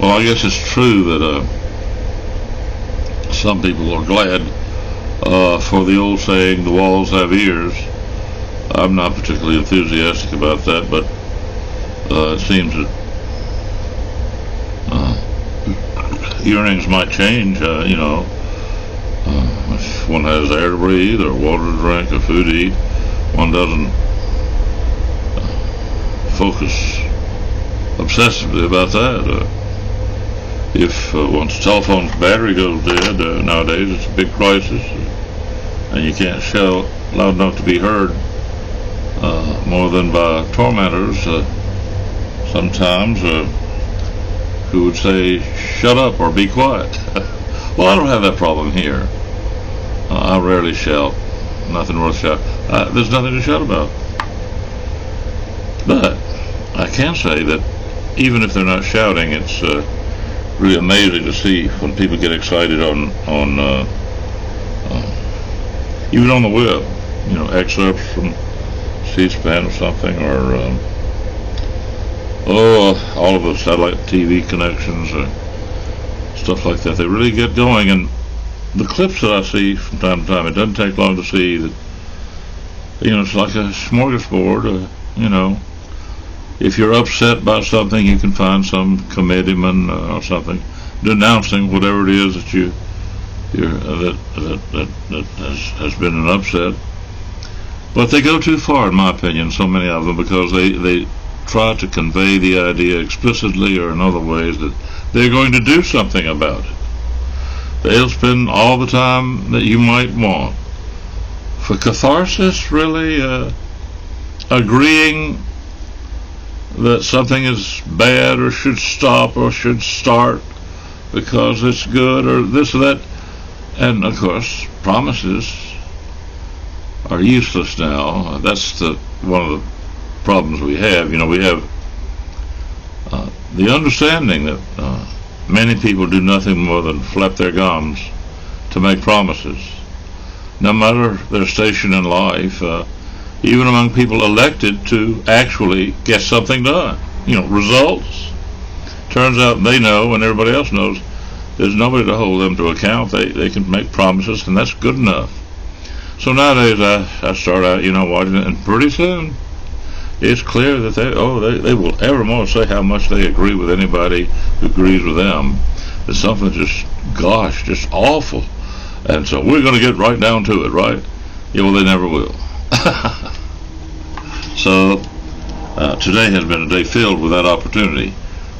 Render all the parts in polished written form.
Well, I guess it's true that some people are glad for the old saying, "The walls have ears." I'm not particularly enthusiastic about that, but it seems that earnings might change. If one has air to breathe, or water to drink, or food to eat, one doesn't focus obsessively about that. If one's telephone's battery goes dead, nowadays it's a big crisis, and you can't shout loud enough to be heard more than by tormentors sometimes who would say, "Shut up" or "Be quiet." Well, I don't have that problem here. I rarely shout. Nothing worth shouting. There's nothing to shout about. But I can say that even if they're not shouting, it's really amazing to see when people get excited on even on the web. Excerpts from C-SPAN or something, or all of the satellite TV connections, stuff like that. They really get going, and the clips that I see from time to time, it doesn't take long to see that. It's like a smorgasbord. If you're upset by something, you can find some committeeman or something denouncing whatever it is that that has been an upset. But they go too far, in my opinion, so many of them, because they try to convey the idea explicitly or in other ways that they're going to do something about it. They'll spend all the time that you might want for catharsis, really, agreeing that something is bad or should stop or should start because it's good or this or that. And of course, promises are useless now. That's one of the problems we have. We have the understanding that many people do nothing more than flap their gums to make promises, no matter their station in life, even among people elected to actually get something done. Results. Turns out they know, and everybody else knows, there's nobody to hold them to account. They can make promises, and that's good enough. So nowadays I start out, watching it, and pretty soon it's clear that they will evermore say how much they agree with anybody who agrees with them. It's something just awful. And so we're going to get right down to it, right? Yeah, well, they never will. So today has been a day filled with that opportunity.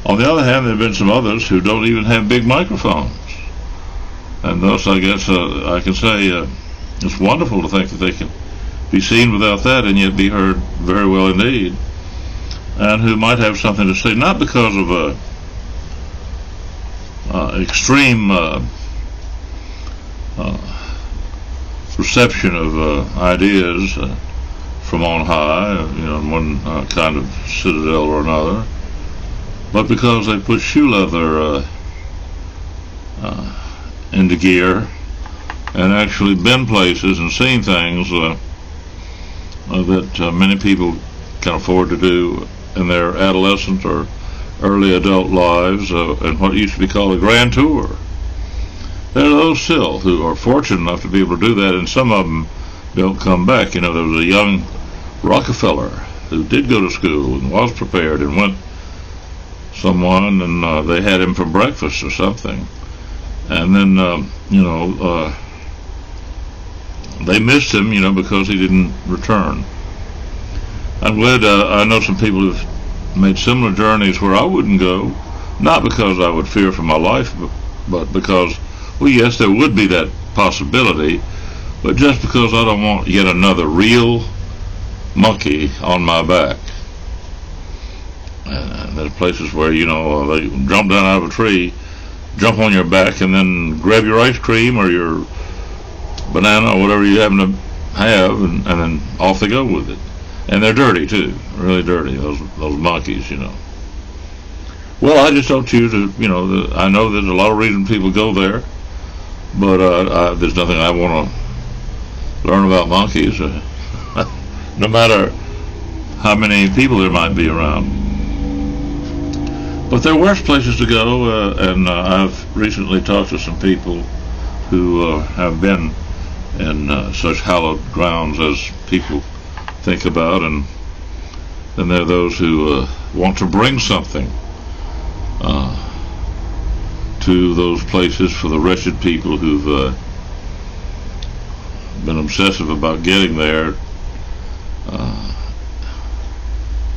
On the other hand, there have been some others who don't even have big microphones. And thus, I guess I can say it's wonderful to think that they can be seen without that and yet be heard very well indeed, and who might have something to say, not because of extreme reception of ideas from on high, in one kind of citadel or another, but because they put shoe leather into gear and actually been places and seen things that many people can afford to do in their adolescent or early adult lives, and what used to be called a grand tour. There are those still who are fortunate enough to be able to do that, and some of them don't come back. There was a young Rockefeller who did go to school and was prepared and went someone, and they had him for breakfast or something, and then they missed him, because he didn't return. I'm glad I know some people who've made similar journeys where I wouldn't go, not because I would fear for my life, but because, well, yes, there would be that possibility, but just because I don't want yet another real monkey on my back. And there's places where, they jump down out of a tree, jump on your back, and then grab your ice cream or your banana or whatever you happen to have, and then off they go with it. And they're dirty too, really dirty, those monkeys, Well, I just don't choose to, I know there's a lot of reasons people go there, but there's nothing I want to learn about monkeys, no matter how many people there might be around. But there are worse places to go, and I've recently talked to some people who have been in such hallowed grounds as people think about, and then there are those who want to bring something to those places for the wretched people who've been obsessive about getting there,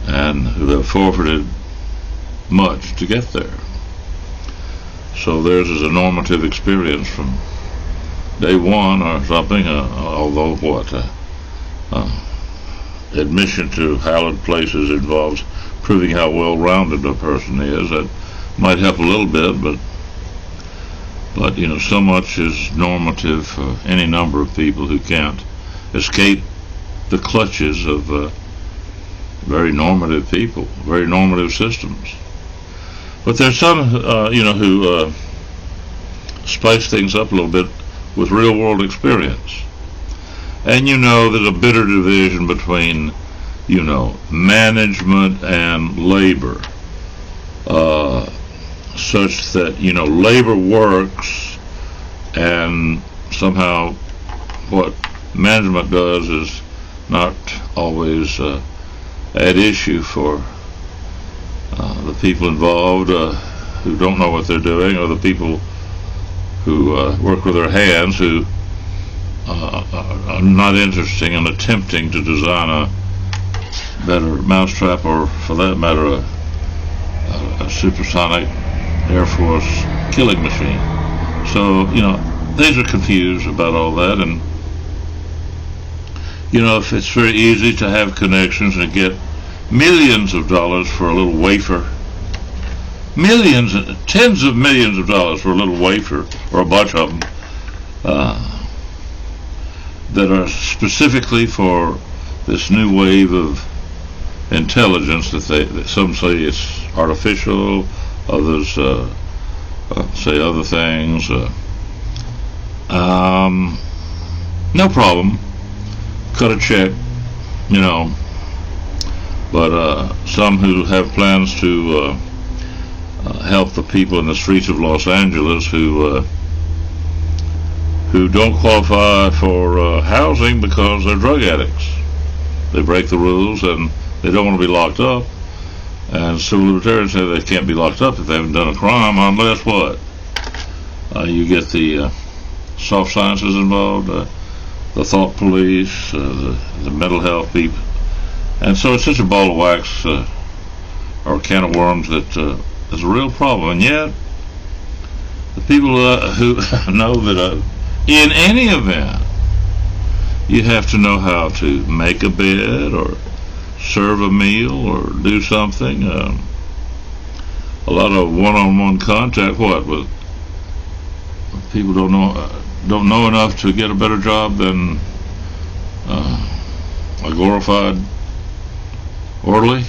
and who have forfeited much to get there. So theirs is a normative experience from day one or something, although admission to hallowed places involves proving how well-rounded a person is. That might help a little bit, but so much is normative for any number of people who can't escape the clutches of very normative people, very normative systems. But there's some, who spice things up a little bit with real-world experience. And there's a bitter division between, management and labor, such that, labor works, and somehow what management does is not always at issue for the people involved who don't know what they're doing, or the people who work with their hands who are not interested in attempting to design a better mousetrap, or for that matter a supersonic Air Force killing machine. So these are confused about all that, and if it's very easy to have connections and get millions of dollars for a little wafer, millions, tens of millions of dollars for a little wafer, or a bunch of them, that are specifically for this new wave of intelligence that some say it's artificial, others say other things. No problem. Cut a check, but some who have plans to help the people in the streets of Los Angeles who don't qualify for housing because they're drug addicts. They break the rules and they don't want to be locked up. And civil libertarians say they can't be locked up if they haven't done a crime, unless what? You get the soft sciences involved, the thought police, the mental health people. And so it's such a ball of wax or a can of worms that is a real problem. And yet, the people who know that in any event, you have to know how to make a bed or serve a meal or do something. A lot of one-on-one contact. With people don't know enough to get a better job than a glorified orderly.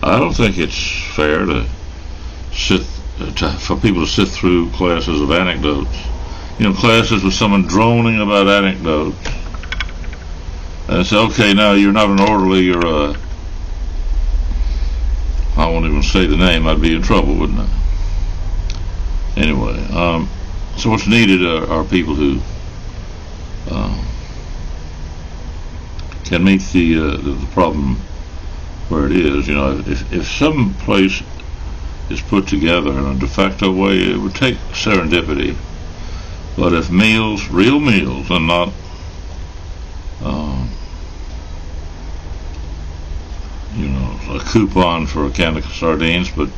I don't think it's fair to for people to sit through classes of anecdotes. Classes with someone droning about anecdotes. And say, okay, now you're not an orderly, you're I won't even say the name, I'd be in trouble, wouldn't I? Anyway, so what's needed are people who can meet the problem where it is. If some place is put together in a de facto way, it would take serendipity. But if meals, real meals, and not a coupon for a can of sardines, but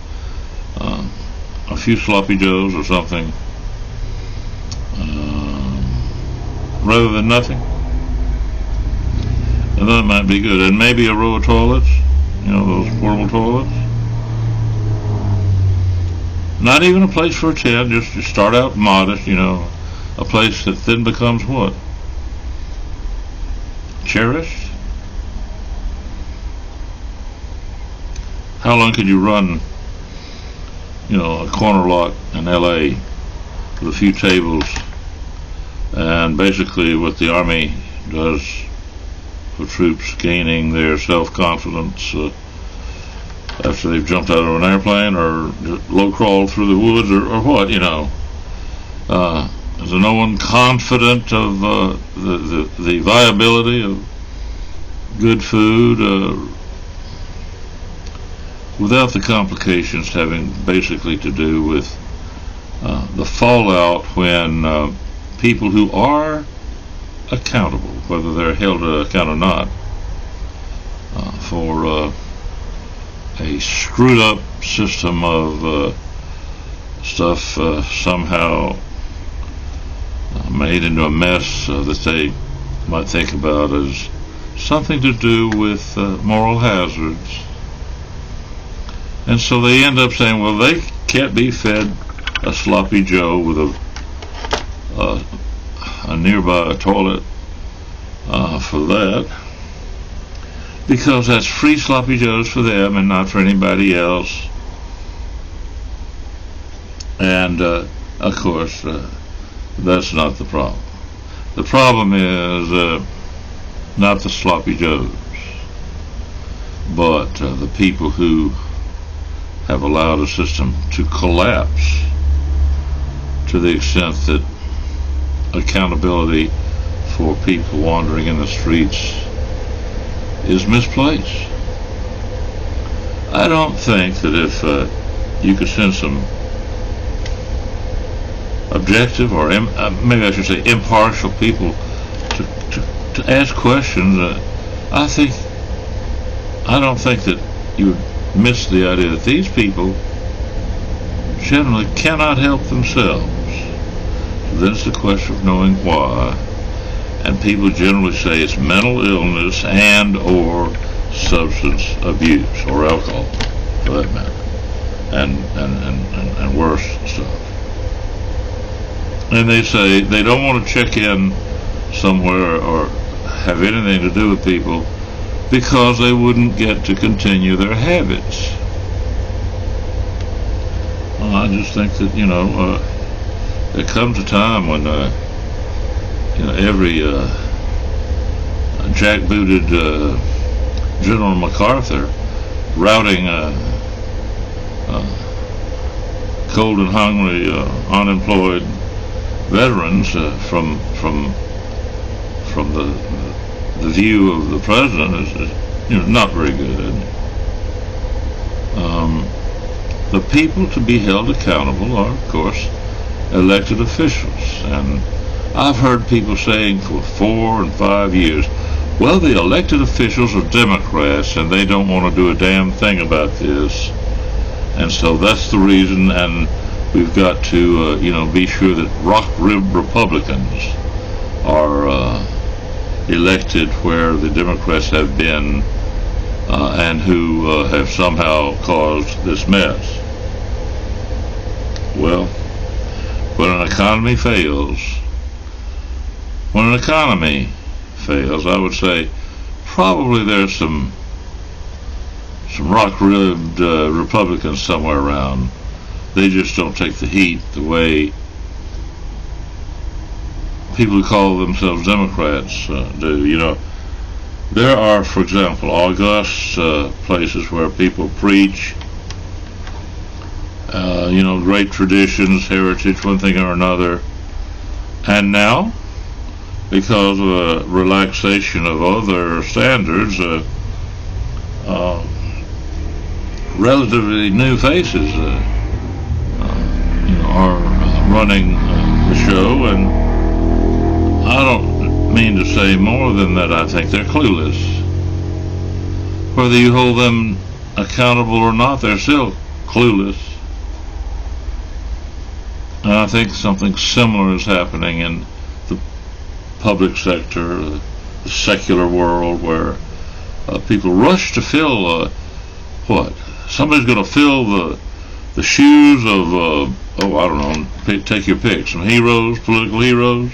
a few sloppy joes or something, rather than nothing, and that might be good. And maybe a row of toilets, those portable toilets. Not even a place for a tent, just start out modest, a place that then becomes what? Cherished? How long could you run, a corner lot in LA with a few tables, and basically what the Army does for troops gaining their self-confidence, after they've jumped out of an airplane or low crawled through the woods or what, you know. Is there no one confident of the viability of good food without the complications having basically to do with the fallout when people who are accountable, whether they're held to account or not, for a screwed up system of stuff somehow made into a mess that they might think about as something to do with moral hazards. And so they end up saying, well, they can't be fed a sloppy Joe with a nearby toilet for that, because that's free sloppy Joes for them and not for anybody else. And of course, that's not the problem. The problem is not the sloppy Joes, but the people who have allowed a system to collapse to the extent that accountability for people wandering in the streets is misplaced. I don't think that if you could send some objective, or maybe I should say impartial people to ask questions, I don't think that you would miss the idea that these people generally cannot help themselves. So then it's the question of knowing why, and people generally say it's mental illness and or substance abuse, or alcohol for that matter, and worse stuff. And they say they don't want to check in somewhere or have anything to do with people because they wouldn't get to continue their habits. Well, I just think that, there comes a time when, every jackbooted General MacArthur routing cold and hungry, unemployed veterans from the view of the president is not very good, isn't it? The people to be held accountable are, of course, elected officials, and I've heard people saying for 4 and 5 years, well, the elected officials are Democrats and they don't want to do a damn thing about this, and so that's the reason, and we've got to be sure that rock-ribbed Republicans are elected where the Democrats have been and who have somehow caused this mess. Well, when an economy fails, I would say probably there's some rock-ribbed Republicans somewhere around. They just don't take the heat the way people who call themselves Democrats do. There are, for example, august places where people preach, great traditions, heritage, one thing or another. And now, because of a relaxation of other standards, relatively new faces are running the show, and I don't mean to say more than that I think they're clueless. Whether you hold them accountable or not, they're still clueless. And I think something similar is happening in the public sector, the secular world, where people rush to fill somebody's going to fill the shoes of I don't know, take your pick, some heroes, political heroes.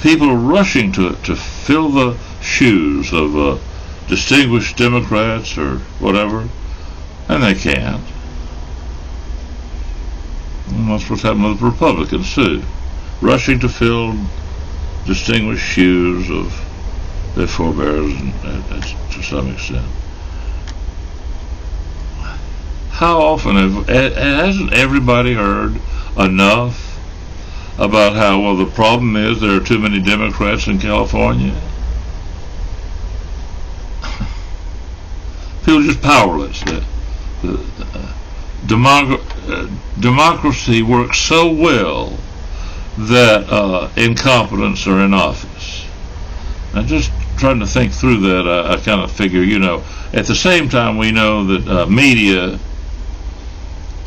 People are rushing to fill the shoes of distinguished Democrats or whatever, and they can't. And that's what's happening with Republicans too, rushing to fill distinguished shoes of their forebears to some extent. how often hasn't everybody heard enough about how, well, the problem is there are too many Democrats in California? People are just powerless. Democracy works so well that incompetents are in office. I'm just trying to think through that. I kind of figure, at the same time we know that media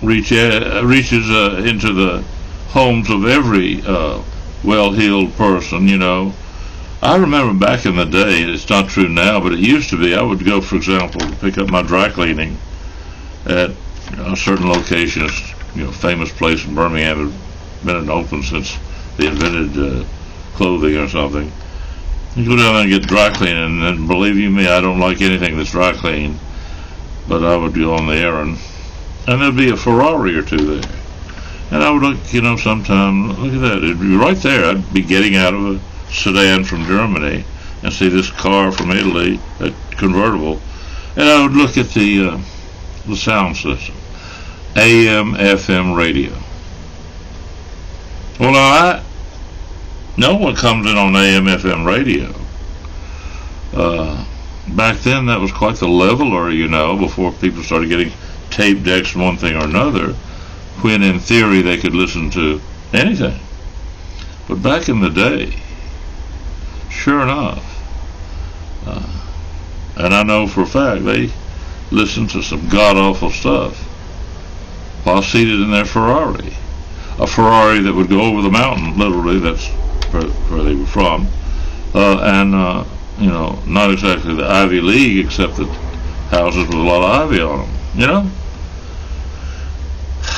reaches into the homes of every well-heeled person, I remember back in the day, it's not true now, but it used to be, I would go, for example, to pick up my dry cleaning at a certain location, famous place in Birmingham, had been open since they invented clothing or something. You go down there and get dry cleaning, and believe you me, I don't like anything that's dry cleaned, but I would go on the errand, and there'd be a Ferrari or two there. And I would look, sometime, look at that, it'd be right there. I'd be getting out of a sedan from Germany and see this car from Italy, a convertible, and I would look at the sound system, AM, FM radio. Well, now no one comes in on AM, FM radio. Back then, that was quite the leveler, before people started getting tape decks and one thing or another, when in theory they could listen to anything. But back in the day, sure enough, and I know for a fact they listened to some god-awful stuff while seated in their Ferrari. A Ferrari that would go over the mountain, literally, that's where they were from, and not exactly the Ivy League, except that houses with a lot of ivy on them,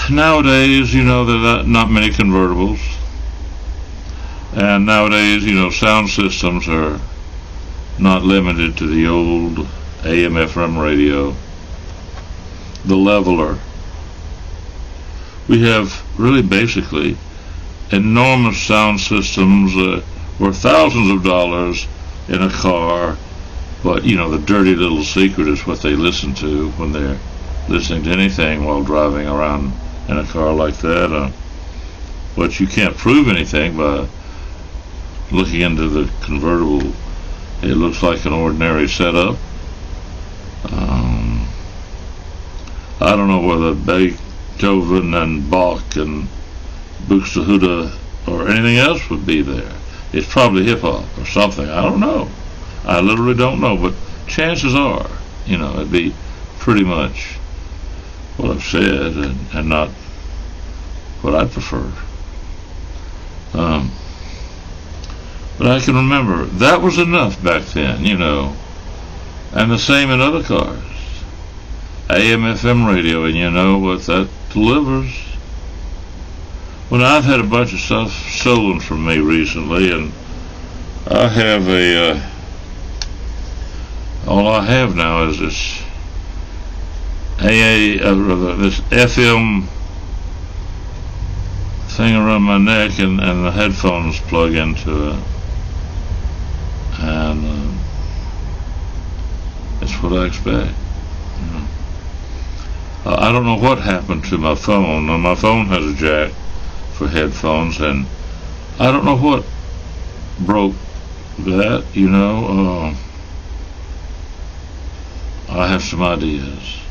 Nowadays, there are not many convertibles, and nowadays, sound systems are not limited to the old AM, FM radio, the leveler. We have really basically enormous sound systems worth thousands of dollars in a car, but the dirty little secret is what they listen to when they're listening to anything while driving around in a car like that. But you can't prove anything by looking into the convertible. It looks like an ordinary setup. I don't know whether Beethoven and Bach and Buxtehude or anything else would be there. It's probably hip-hop or something. I don't know. I literally don't know, but chances are, it'd be pretty much what I've said and not what I prefer. But I can remember that was enough back then, and the same in other cars. AM, FM radio, and you know what that delivers. Well, I've had a bunch of stuff stolen from me recently, and I have all I have now is this this FM thing around my neck, and the headphones plug into it, and that's what I expect. I don't know what happened to my phone. Now, my phone has a jack for headphones, and I don't know what broke that, I have some ideas,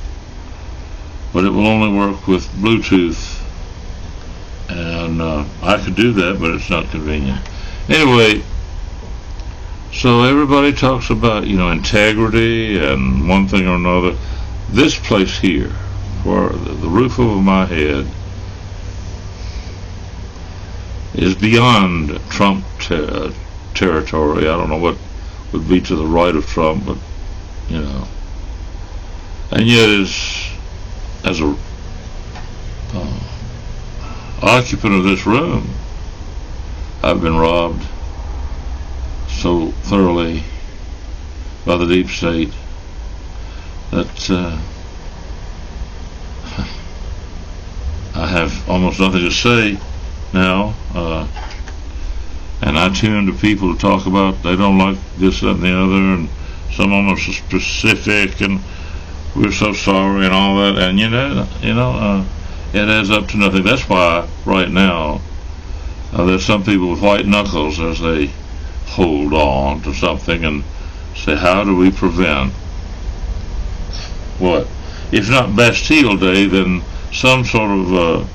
but it will only work with Bluetooth, and I could do that, but it's not convenient. Anyway, so everybody talks about, integrity and one thing or another. This place here, for the roof over my head, is beyond Trump territory. I don't know what would be to the right of Trump, but and yet as a occupant of this room, I've been robbed so thoroughly by the deep state that I have almost nothing to say now, and I tune to people who talk about they don't like this, that, and the other, and some of them are so specific, and we're so sorry and all that, and it adds up to nothing. That's why right now there's some people with white knuckles as they hold on to something and say, how do we prevent what? If not Bastille Day, then some sort of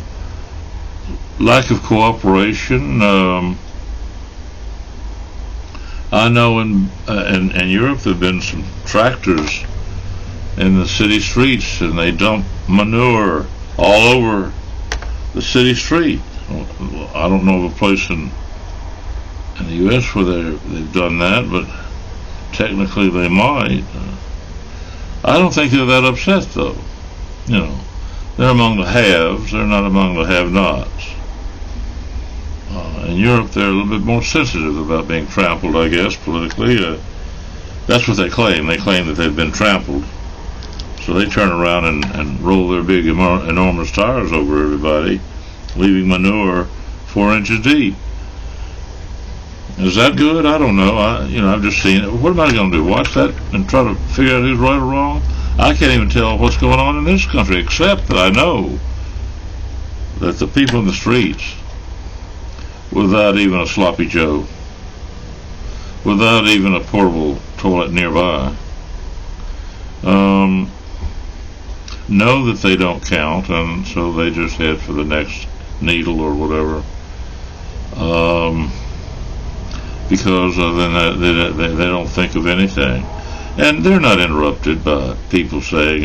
lack of cooperation. I know in Europe there have been some tractors in the city streets, and they dump manure all over the city street. I don't know of a place in the U.S. where they've done that, but technically they might. I don't think they're that upset, though. They're among the haves. They're not among the have-nots. In Europe, they're a little bit more sensitive about being trampled, I guess, politically. That's what they claim. They claim that they've been trampled. So they turn around and roll their big, enormous tires over everybody, leaving manure 4 inches deep. Is that good? I don't know. I've just seen it. What am I going to do? Watch that and try to figure out who's right or wrong? I can't even tell what's going on in this country, except that I know that the people in the streets, without even a sloppy Joe, without even a portable toilet nearby, know that they don't count, and so they just head for the next needle or whatever, because then they don't think of anything, and they're not interrupted by people saying,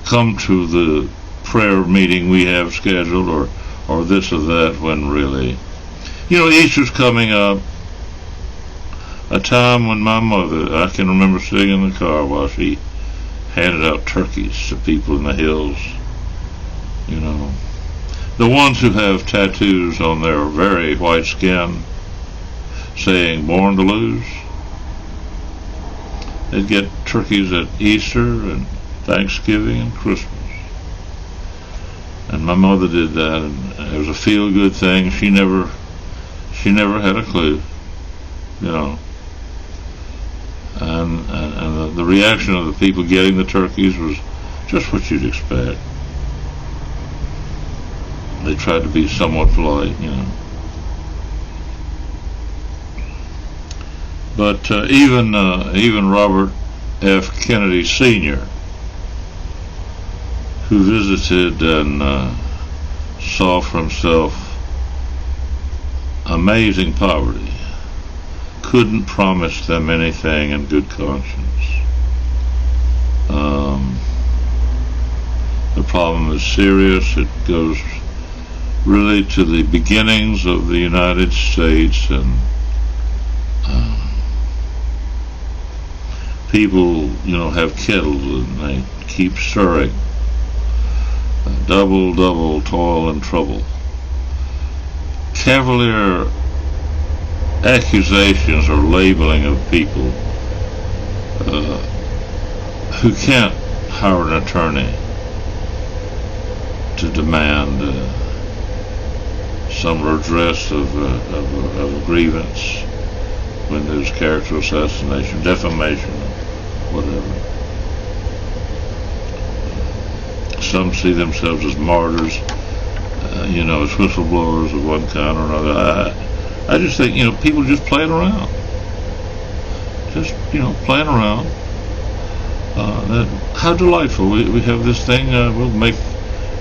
come to the prayer meeting we have scheduled, or this or that, when really, Easter's coming up, a time when my mother, I can remember sitting in the car while she handed out turkeys to people in the hills, the ones who have tattoos on their very white skin saying born to lose. They'd get turkeys at Easter and Thanksgiving and Christmas. And my mother did that, and it was a feel-good thing. She never had a clue, And the reaction of the people getting the turkeys was just what you'd expect. They tried to be somewhat polite, But even Robert F. Kennedy Sr., who visited and saw for himself amazing poverty, couldn't promise them anything in good conscience. The problem is serious. It goes really to the beginnings of the United States, and people, have kettles and they keep stirring. Double toil and trouble. Cavalier accusations or labeling of people who can't hire an attorney to demand some redress of a grievance when there's character assassination, defamation, whatever. Some see themselves as martyrs, as whistleblowers of one kind or another. I just think, people are just playing around. Just, playing around. How delightful. We have this thing, we'll make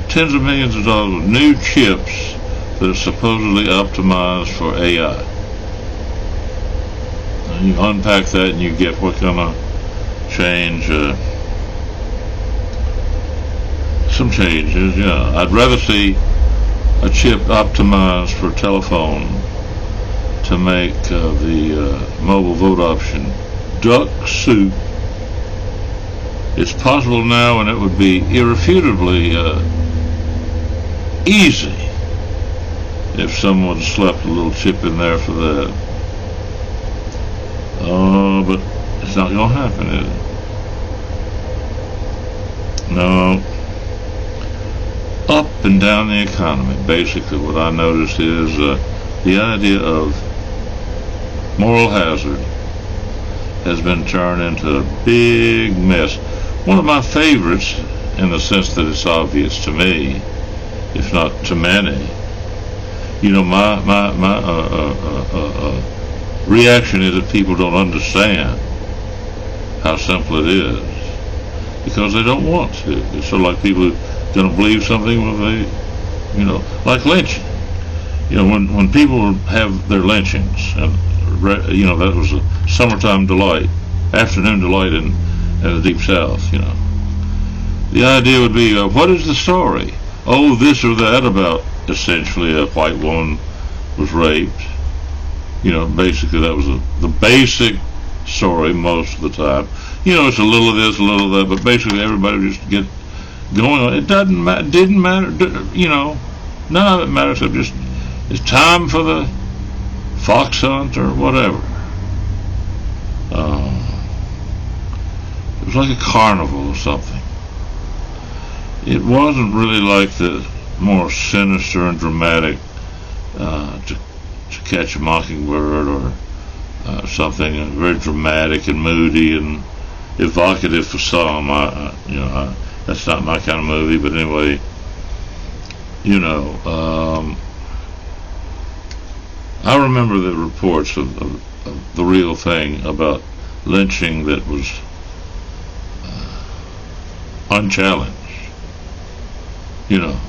tens of millions of dollars with new chips that are supposedly optimized for AI. You unpack that and you get what kind of change, some changes, yeah. I'd rather see a chip optimized for telephone to make the mobile vote option duck soup. It's possible now, and it would be irrefutably easy if someone slapped a little chip in there for that. But it's not going to happen, is it? No. Up and down the economy, basically what I noticed is the idea of moral hazard has been turned into a big mess. One of my favorites, in the sense that it's obvious to me, if not to many. You know, my reaction is that people don't understand how simple it is because they don't want to. It's sort of like people who are going to believe something when they, you know, like lynching. You know, when people have their lynchings, and you know, that was a summertime delight, afternoon delight in the Deep South. You know, the idea would be, what is the story? Oh, this or that about essentially a white woman was raped. You know, basically that was the basic story most of the time. You know, it's a little of this, a little of that, but basically everybody would just get going on. It didn't matter. You know, none of it matters except just it's time for the fox hunt or whatever. It was like a carnival or something. It wasn't really like the more sinister and dramatic to Catch a Mockingbird or something very dramatic and moody and evocative for some. That's not my kind of movie, but anyway, you know, I remember the reports of the real thing about lynching that was unchallenged. You know,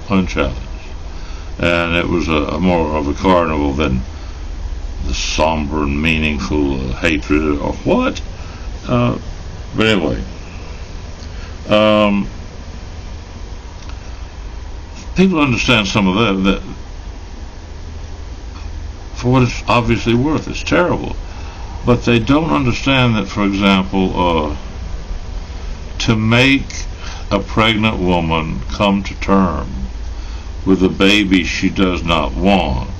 unchallenged. And it was a more of a carnival than the somber and meaningful hatred or what. But anyway, people understand some of that for what it's obviously worth. It's terrible. But they don't understand that, for example, to make a pregnant woman come to term with a baby she does not want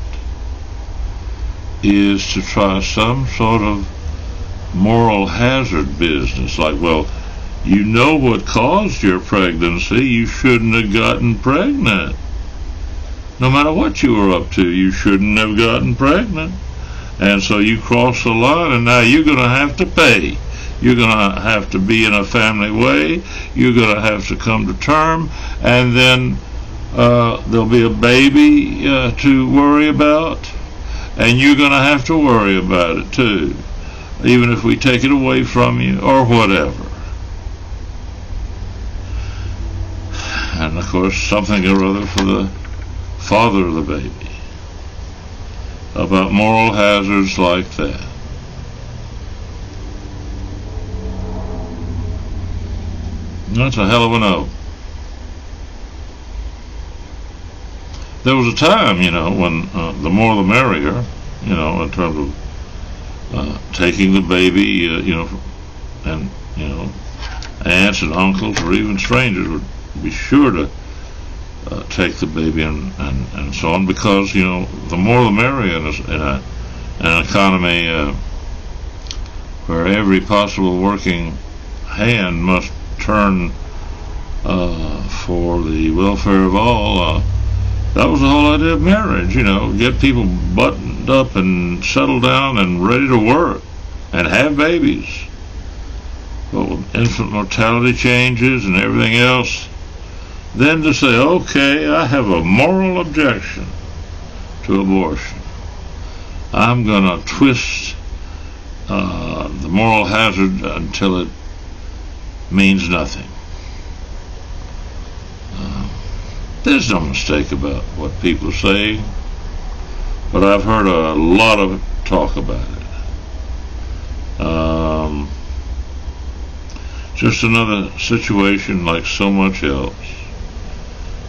is to try some sort of moral hazard business, like, well, you know what caused your pregnancy, you shouldn't have gotten pregnant. No matter what you were up to, you shouldn't have gotten pregnant. And so you cross the line, and now you're going to have to pay. You're going to have to be in a family way. You're going to have to come to term, and then there'll be a baby to worry about, and you're going to have to worry about it too, even if we take it away from you or whatever. And of course, something or other for the father of the baby about moral hazards like that. That's a hell of a note. There was a time, you know, when the more the merrier, you know, in terms of taking the baby, you know, and, you know, aunts and uncles or even strangers would be sure to take the baby and so on, because, you know, the more the merrier in an economy where every possible working hand must turn for the welfare of all. That was the whole idea of marriage, you know, get people buttoned up and settled down and ready to work and have babies. But with infant mortality changes and everything else, then to say, okay, I have a moral objection to abortion. I'm going to twist the moral hazard until it means nothing. There's no mistake about what people are saying, but I've heard a lot of talk about it. Just another situation like so much else.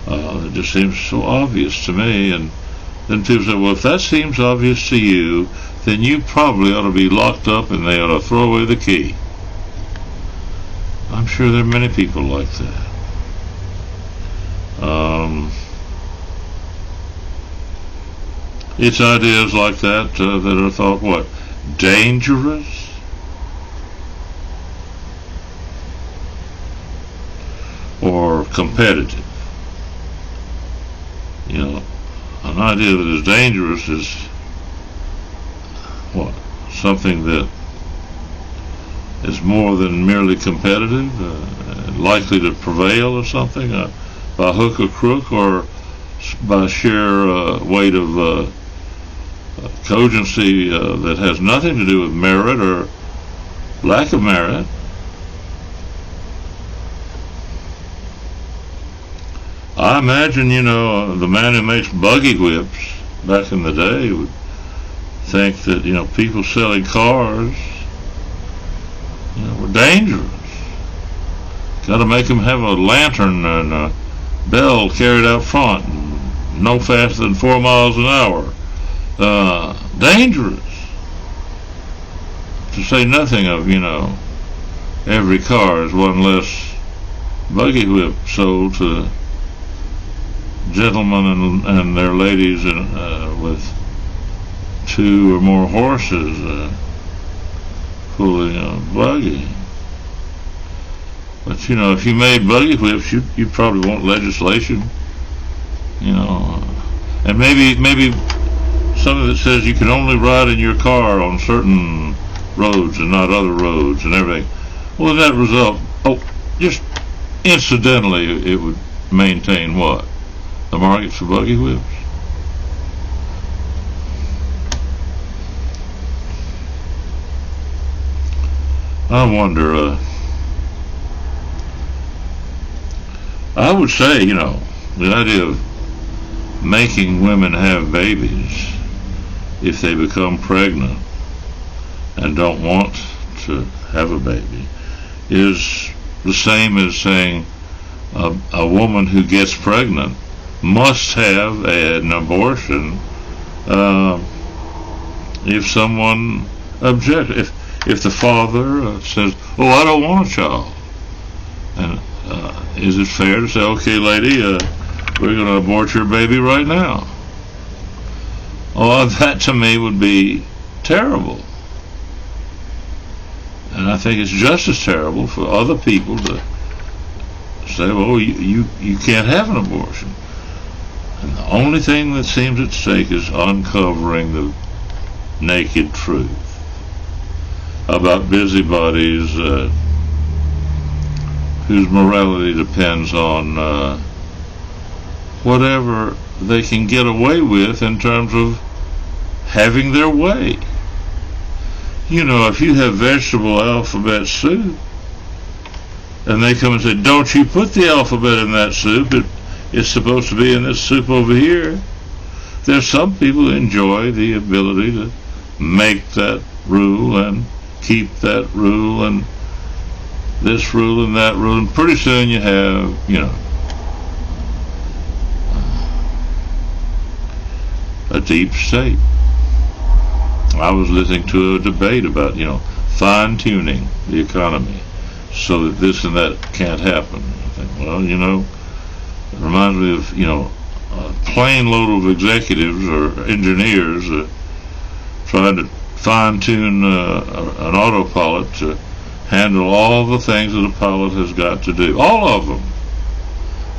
It just seems so obvious to me, and then people say, well, if that seems obvious to you, then you probably ought to be locked up and they ought to throw away the key. I'm sure there are many people like that. It's ideas like that that are thought, what, dangerous? Or competitive. You know, an idea that is dangerous is, what, something that is more than merely competitive, likely to prevail or something, by hook or crook, or by sheer weight of cogency that has nothing to do with merit or lack of merit. I imagine, the man who makes buggy whips back in the day would think that, people selling cars, were dangerous. Got to make them have a lantern and a bell carried out front, and no faster than 4 miles an hour. Dangerous. To say nothing of, every car is one less buggy whip sold to gentlemen and their ladies with 2 or more horses pulling a buggy. But if you made buggy whips, you probably want legislation, and maybe something that says you can only ride in your car on certain roads and not other roads and everything. Well, that result, just incidentally, it would maintain what? The market for buggy whips? I wonder, I would say, the idea of making women have babies if they become pregnant and don't want to have a baby is the same as saying a woman who gets pregnant must have an abortion if someone objects. If the father says, I don't want a child, and is it fair to say, okay, lady, we're going to abort your baby right now? That to me would be terrible. And I think it's just as terrible for other people to say, you can't have an abortion. And the only thing that seems at stake is uncovering the naked truth about busybodies whose morality depends on whatever they can get away with in terms of having their way. If you have vegetable alphabet soup and they come and say, don't you put the alphabet in that soup, it's supposed to be in this soup over here. There's some people who enjoy the ability to make that rule and keep that rule and this rule and that rule, and pretty soon you have, a deep state. I was listening to a debate about, fine-tuning the economy so that this and that can't happen. I think, it reminds me of, a plane load of executives or engineers trying to fine-tune an autopilot to handle all the things that a pilot has got to do. All of them.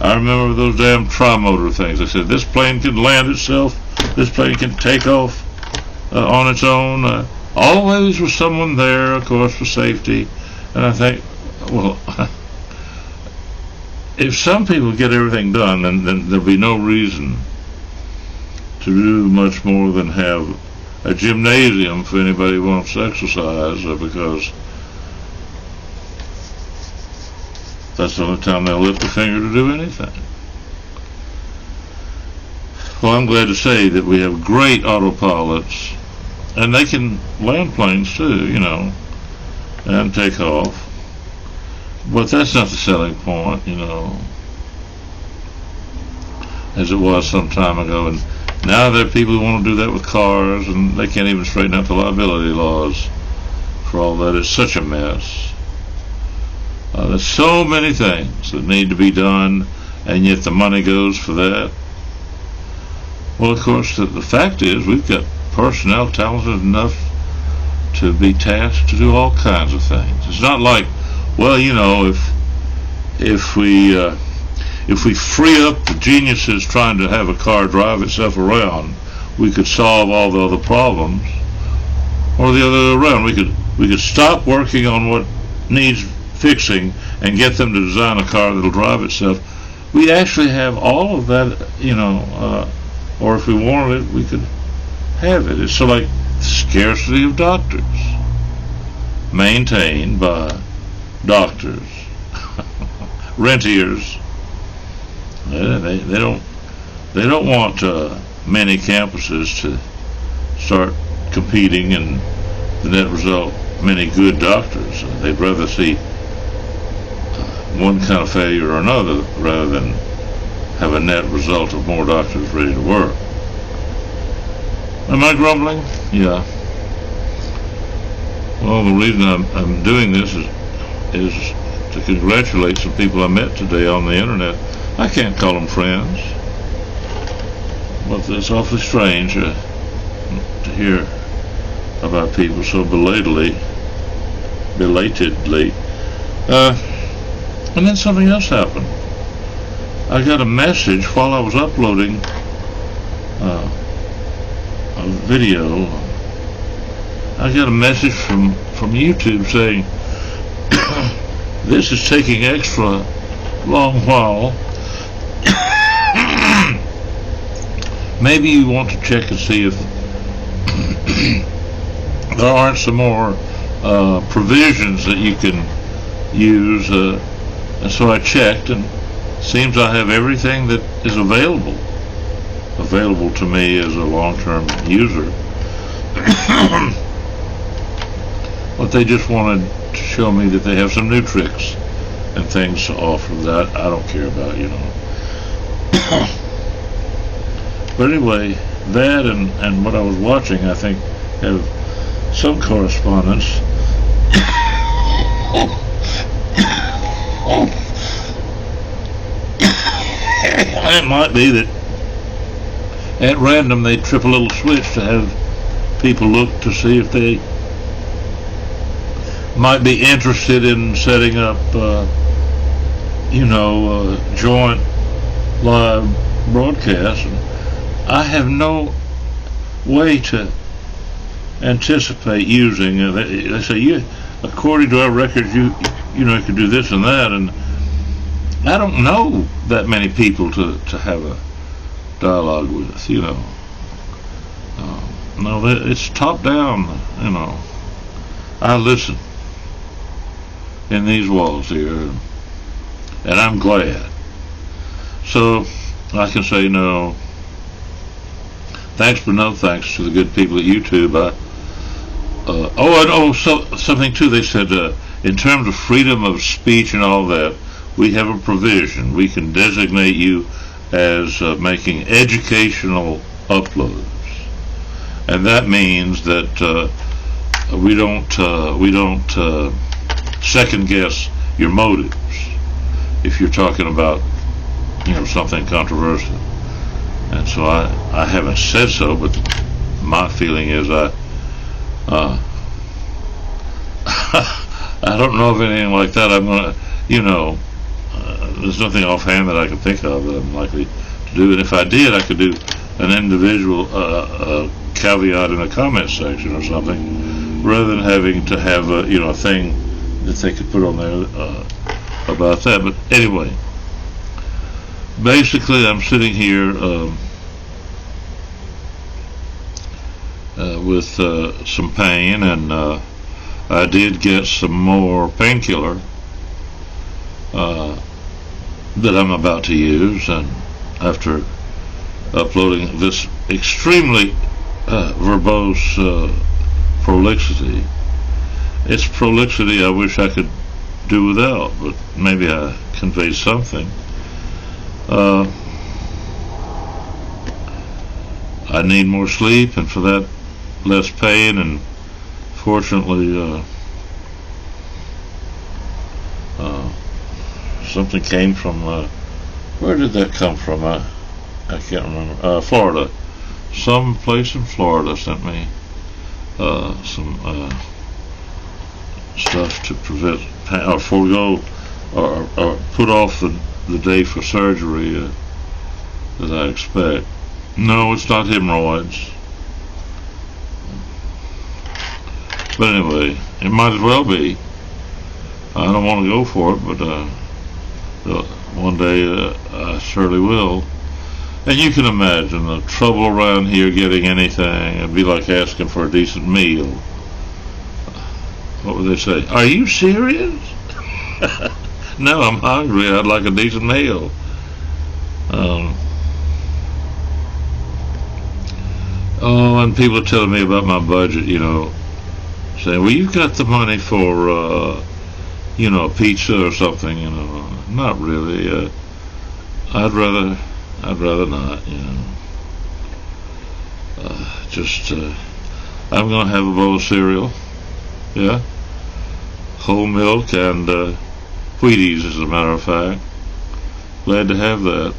I remember those damn tri-motor things. They said, this plane can land itself, this plane can take off on its own. Always with someone there, of course, for safety. And I think, if some people get everything done, then there'll be no reason to do much more than have a gymnasium for anybody who wants to exercise, because that's the only time they'll lift a finger to do anything. Well, I'm glad to say that we have great autopilots, and they can land planes too, and take off. But that's not the selling point, as it was some time ago. And now there are people who want to do that with cars, and they can't even straighten out the liability laws for all that. It's such a mess. There's so many things that need to be done, and yet the money goes for that. Well, of course, the fact is we've got personnel talented enough to be tasked to do all kinds of things. It's not like, if we free up the geniuses trying to have a car drive itself around, we could solve all the other problems. Or the other way around, we could stop working on what needs fixing and get them to design a car that'll drive itself. We actually have all of that, or if we wanted it, we could have it. It's like scarcity of doctors, maintained by doctors, rentiers. They don't want many campuses to start competing, and the net result, many good doctors. They'd rather see one kind of failure or another rather than have a net result of more doctors ready to work. Am I grumbling? Yeah. Well, the reason I'm doing this is to congratulate some people I met today on the internet. I can't call them friends, but it's awfully strange to hear about people so belatedly. And then something else happened. I got a message while I was uploading a video. I got a message from YouTube saying, this is taking extra long while. Maybe you want to check and see if there aren't some more provisions that you can use. And so I checked, and seems I have everything that is available to me as a long-term user. But they just wanted to show me that they have some new tricks and things to offer that I don't care about, But anyway, that and what I was watching, I think, have some correspondence. It might be that at random they trip a little switch to have people look to see if they might be interested in setting up, joint live broadcast. And I have no way to anticipate using. They say, according to our records, you could do this and that, and I don't know that many people to have a dialogue with, No, it's top down, I listen in these walls here, and I'm glad. So I can say no thanks, but no thanks to the good people at YouTube. Something too. They said in terms of freedom of speech and all that, we have a provision. We can designate you as making educational uploads, and that means that we don't second guess your motives if you're talking about something controversial. And so I haven't said so, but my feeling is I don't know of anything like that. I'm gonna, there's nothing offhand that I can think of that I'm likely to do. And if I did, I could do an individual caveat in the comment section or something, rather than having to have a thing that they could put on there about that. But anyway, basically, I'm sitting here with some pain, and I did get some more painkiller that I'm about to use, and after uploading this extremely verbose prolixity. It's prolixity I wish I could do without, but maybe I conveyed something. I need more sleep, and for that, less pain, and fortunately, something came from, where did that come from? I can't remember. Florida. Some place in Florida sent me some stuff to prevent or forego or put off the day for surgery that I expect. No, it's not hemorrhoids. But anyway, it might as well be. I don't want to go for it, but one day I surely will. And you can imagine the trouble around here getting anything. It'd be like asking for a decent meal. What would they say? Are you serious? No, I'm hungry. I'd like a decent meal. And people are telling me about my budget, saying, well, you've got the money for, a pizza or something, Not really. I'd rather not, I'm going to have a bowl of cereal. Yeah. Whole milk and Wheaties, as a matter of fact. Glad to have that.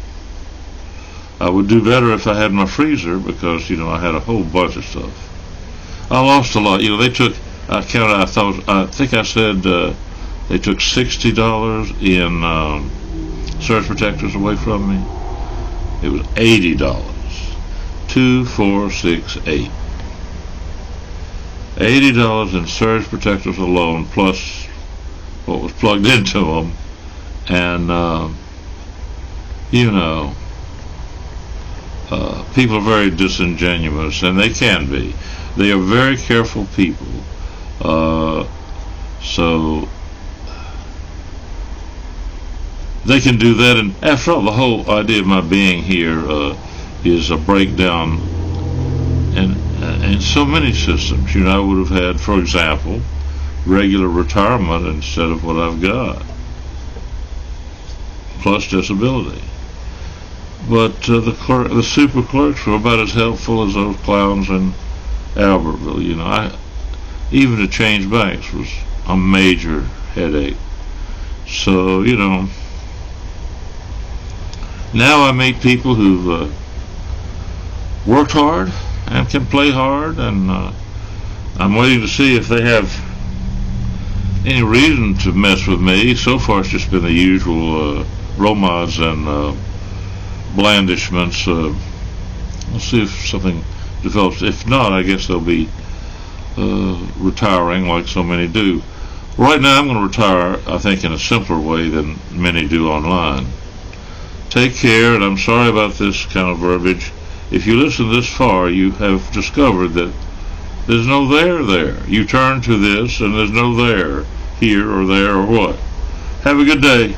I would do better if I had my freezer because, I had a whole bunch of stuff. I lost a lot. I think I said they took $60 in surge protectors away from me. It was $80. 2, 4, 6, 8. $80 in surge protectors alone, plus what was plugged into them. And, people are very disingenuous, and they can be. They are very careful people. So they can do that, and after all, the whole idea of my being here is a breakdown in so many systems. I would have had, for example, regular retirement instead of what I've got, plus disability. But the super clerks were about as helpful as those clowns in Albertville. Even to change banks was a major headache. So, now I meet people who've worked hard and can play hard, and I'm waiting to see if they have any reason to mess with me. So far, it's just been the usual romads and blandishments. We'll see if something develops. If not, I guess they'll be retiring like so many do. Right now, I'm going to retire, I think, in a simpler way than many do online. Take care, and I'm sorry about this kind of verbiage. If you listen this far, you have discovered that there's no there. You turn to this, and there's no there, here or there or what. Have a good day.